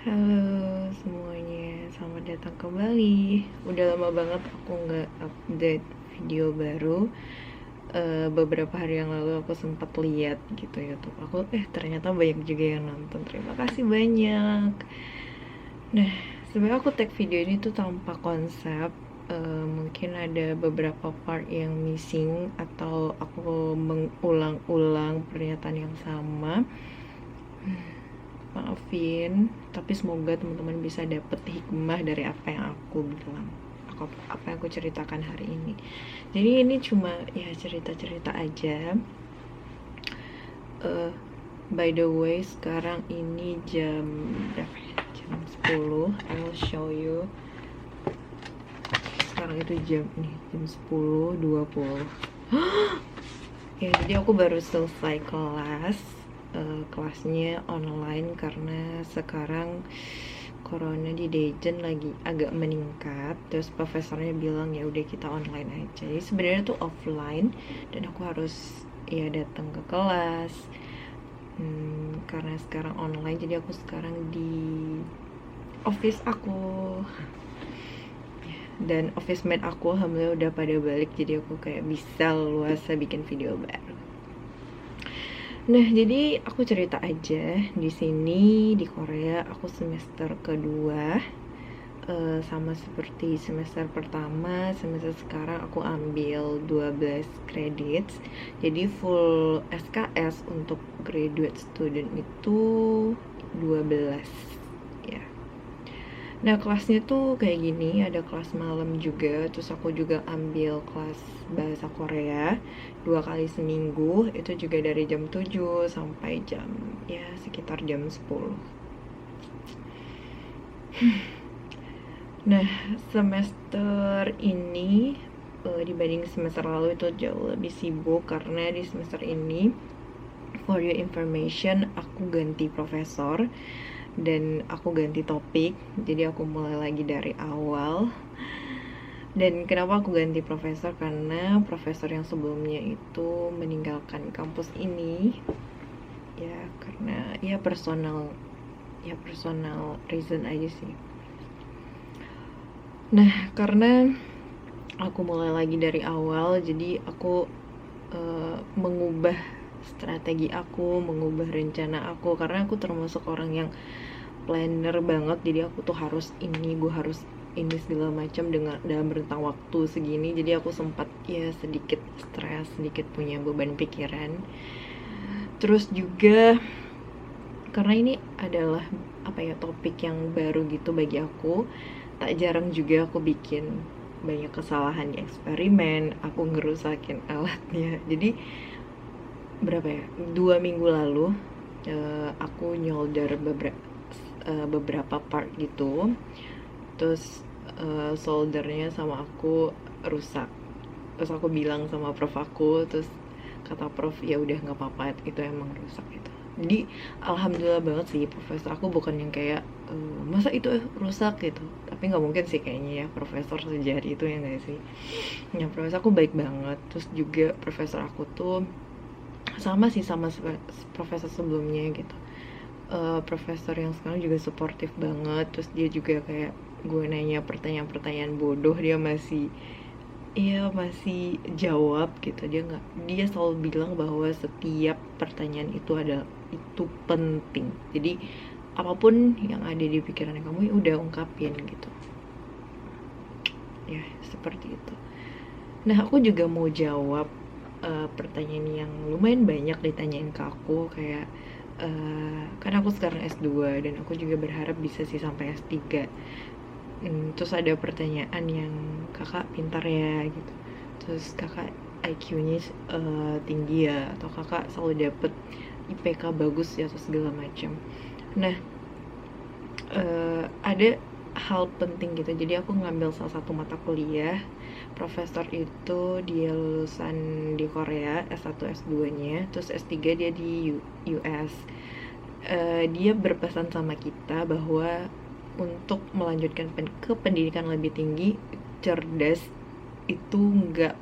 Halo semuanya, selamat datang kembali. Udah lama banget aku nggak update video baru. Beberapa hari yang lalu aku sempat lihat gitu YouTube aku, ternyata banyak juga yang nonton. Terima kasih banyak. Nah, sebenarnya aku tag video ini tuh tanpa konsep. Mungkin ada beberapa part yang missing atau aku mengulang-ulang pernyataan yang sama. Maafin, tapi semoga teman-teman bisa dapet hikmah dari apa yang aku bilang, apa yang aku ceritakan hari ini. Jadi ini cuma ya cerita-cerita aja. By the way, sekarang ini jam berapa ya? Jam 10. I will show you. Sekarang itu jam 10.20. Ya, jadi aku baru selesai kelasnya online karena sekarang corona di Dejen lagi agak meningkat. Terus profesornya bilang ya udah kita online aja. Jadi sebenarnya tuh offline dan aku harus ya datang ke kelas. Karena sekarang online, jadi aku sekarang di office aku. Dan office mate aku alhamdulillah udah pada balik, jadi aku kayak bisa luasa bikin video baru. Nah, jadi aku cerita aja di sini di Korea aku semester kedua. Sama seperti semester pertama, semester sekarang aku ambil 12 kredit. Jadi full SKS untuk graduate student itu 12 ya. Nah, kelasnya tuh kayak gini, ada kelas malam juga, terus aku juga ambil kelas bahasa Korea 2 kali seminggu, itu juga dari jam 7 sampai sekitar jam 10. Nah, semester ini dibanding semester lalu itu jauh lebih sibuk karena di semester ini, for your information, aku ganti profesor dan aku ganti topik, jadi aku mulai lagi dari awal. Dan kenapa aku ganti profesor? Karena profesor yang sebelumnya itu meninggalkan kampus ini ya, karena ya personal reason aja sih. Nah, karena aku mulai lagi dari awal, jadi aku mengubah strategi aku, mengubah rencana aku, karena aku termasuk orang yang planner banget. Jadi aku tuh harus gue harus ini segala macam dengan dalam rentang waktu segini. Jadi aku sempat ya sedikit stres, sedikit punya beban pikiran. Terus juga karena ini adalah topik yang baru gitu bagi aku, tak jarang juga aku bikin banyak kesalahan di eksperimen, aku ngerusakin alatnya. Jadi 2 minggu lalu aku nyolder beberapa part gitu, terus soldernya sama aku rusak. Terus aku bilang sama prof aku, terus kata prof ya udah nggak apa-apa, itu emang rusak itu. Jadi alhamdulillah banget sih, profesor aku bukan yang kayak masa itu rusak gitu, tapi nggak mungkin sih kayaknya ya profesor sejahat itu, ya nggak sih. Ya, profesor aku baik banget. Terus juga profesor aku tuh sama profesor sebelumnya gitu. Profesor yang sekarang juga suportif banget. Terus dia juga kayak gue nanya pertanyaan-pertanyaan bodoh, dia masih jawab gitu. Dia selalu bilang bahwa setiap pertanyaan itu penting. Jadi apapun yang ada di pikiran kamu ya udah ungkapin gitu. Ya, seperti itu. Nah, aku juga mau jawab pertanyaan yang lumayan banyak ditanyain ke aku, kayak kan aku sekarang S2 dan aku juga berharap bisa sih sampai S3. Terus ada pertanyaan yang, kakak pintar ya gitu, terus kakak IQ-nya tinggi ya, atau kakak selalu dapet IPK bagus ya, atau segala macam. Nah, ada hal penting gitu, jadi aku ngambil salah satu mata kuliah. Profesor itu dia lulusan di Korea, S1 S2 nya, terus S3 dia di US. Dia berpesan sama kita bahwa untuk melanjutkan ke pendidikan lebih tinggi, cerdas itu nggak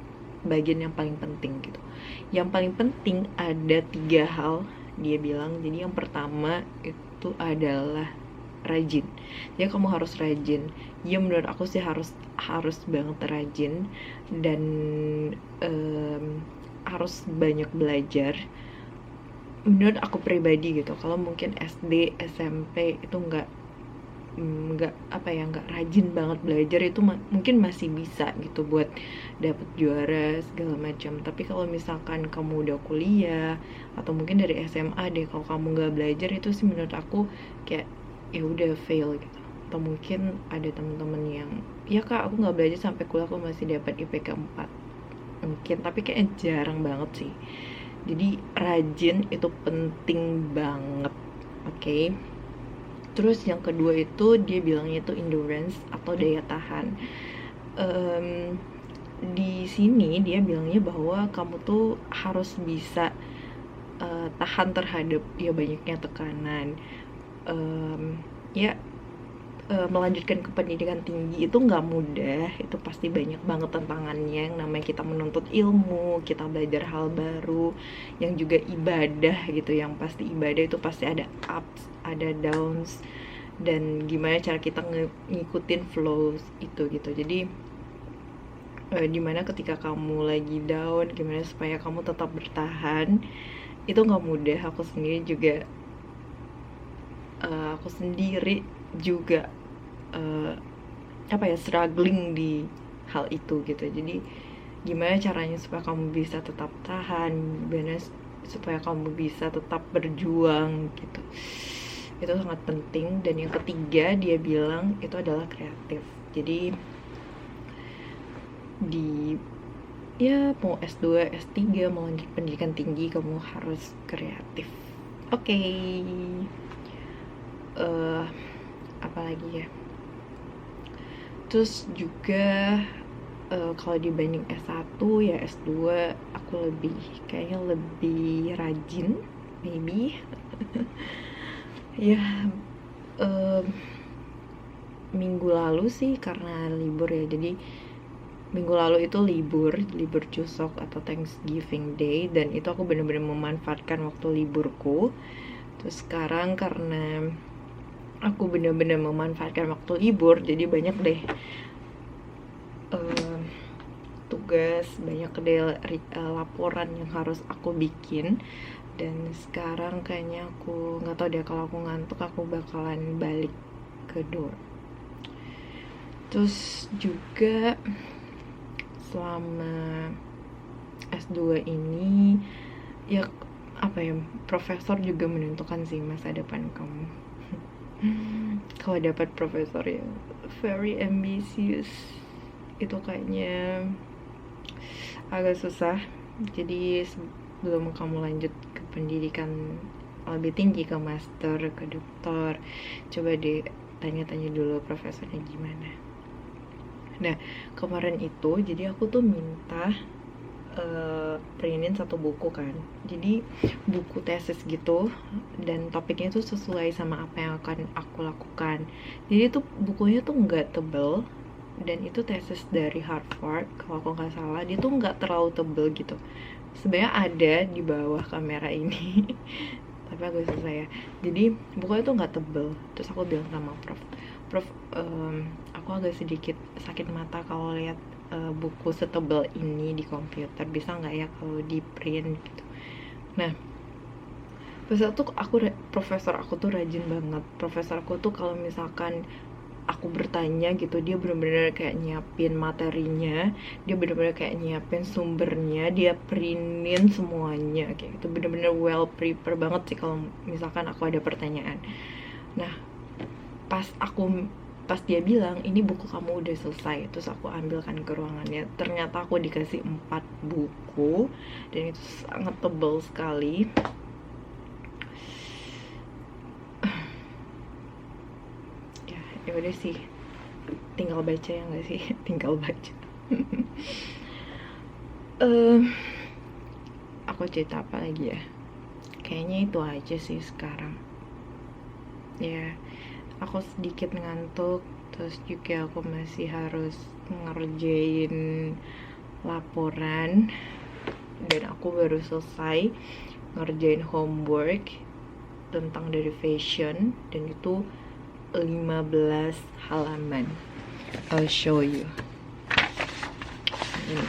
bagian yang paling penting gitu. Yang paling penting ada 3 hal dia bilang. Jadi yang pertama itu adalah rajin. Jadi kamu harus rajin. Ya menurut aku sih harus banget rajin, dan harus banyak belajar. Menurut aku pribadi gitu, kalau mungkin SD, SMP itu nggak rajin banget belajar, itu mungkin masih bisa gitu buat dapet juara segala macam. Tapi kalau misalkan kamu udah kuliah atau mungkin dari SMA deh, kalau kamu nggak belajar, itu sih menurut aku kayak ya udah fail gitu. Atau mungkin ada temen-temen yang ya kak aku nggak belajar sampai kuliah aku masih dapat IPK 4, mungkin, tapi kayak jarang banget sih. Jadi rajin itu penting banget, oke? Terus yang kedua itu dia bilangnya itu endurance atau daya tahan. Di sini dia bilangnya bahwa kamu tuh harus bisa tahan terhadap ya banyaknya tekanan. Melanjutkan ke pendidikan tinggi itu nggak mudah, itu pasti banyak banget tantangannya. Yang namanya kita menuntut ilmu, kita belajar hal baru, yang juga ibadah gitu, yang pasti ibadah itu pasti ada ups, ada downs, dan gimana cara kita ngikutin flows itu gitu. Jadi dimana ketika kamu lagi down, gimana supaya kamu tetap bertahan, itu nggak mudah. Aku sendiri juga struggling di hal itu gitu. Jadi gimana caranya supaya kamu bisa tetap tahan, gimana supaya kamu bisa tetap berjuang gitu, itu sangat penting. Dan yang ketiga dia bilang itu adalah kreatif. Jadi mau S2, S3, mau lanjut pendidikan tinggi, kamu harus kreatif. Oke. Apalagi ya, terus juga kalau dibanding S1 ya S2 aku kayaknya lebih rajin maybe. Ya minggu lalu sih karena libur ya, jadi minggu lalu itu libur Chuseok atau Thanksgiving Day, dan itu aku benar-benar memanfaatkan waktu liburku. Terus sekarang karena aku benar-benar memanfaatkan waktu libur, jadi banyak deh tugas, banyak deh laporan yang harus aku bikin. Dan sekarang kayaknya aku nggak tahu deh, kalau aku ngantuk aku bakalan balik ke dorm. Terus juga selama S2 ini ya profesor juga menentukan sih masa depan kamu. Kalau dapat profesor yang very ambitious itu kayaknya agak susah. Jadi sebelum kamu lanjut ke pendidikan lebih tinggi, ke master, ke doktor, coba deh tanya-tanya dulu profesornya gimana. Nah kemarin itu jadi aku tuh minta printin satu buku kan, jadi buku tesis gitu, dan topiknya tuh sesuai sama apa yang akan aku lakukan. Jadi tuh bukunya tuh nggak tebel, dan itu tesis dari Harvard kalau aku nggak salah. Dia tuh nggak terlalu tebel gitu, sebenarnya ada di bawah kamera ini tapi agak susah ya. Jadi bukunya tuh nggak tebel. Terus aku bilang sama prof, aku agak sedikit sakit mata kalau lihat buku setebal ini di komputer, bisa nggak ya kalau di print gitu. Nah pas itu profesor aku tuh rajin banget. Profesor aku tuh kalau misalkan aku bertanya gitu, dia bener-bener kayak nyiapin materinya, dia bener-bener kayak nyiapin sumbernya, dia printin semuanya kayak gitu, bener-bener well prepare banget sih kalau misalkan aku ada pertanyaan. Nah pas dia bilang ini buku kamu udah selesai, terus aku ambilkan ke ruangannya, ternyata aku dikasih 4 buku dan itu sangat tebal sekali. Ya udah sih, tinggal baca ya nggak sih? Tinggal baca. Aku cerita apa lagi ya? Kayaknya itu aja sih sekarang. Ya aku sedikit ngantuk, terus juga aku masih harus ngerjain laporan, dan aku baru selesai ngerjain homework tentang dari fashion, dan itu 15 halaman. I'll show you. Ini.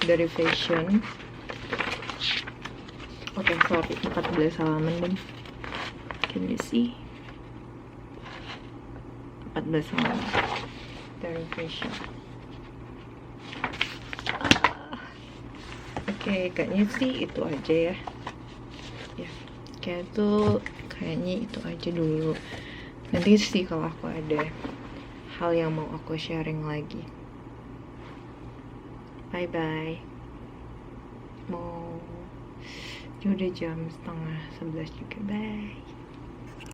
Dari fashion. Oke, sorry, 14 halaman deh. Can you see? 14 halaman dari fashion. Oke, kayaknya sih itu aja ya. Ya, kayaknya itu aja dulu. Nanti sih kalau aku ada hal yang mau aku sharing lagi. Bye bye. Mau udah jam 10:30 juga. Bye.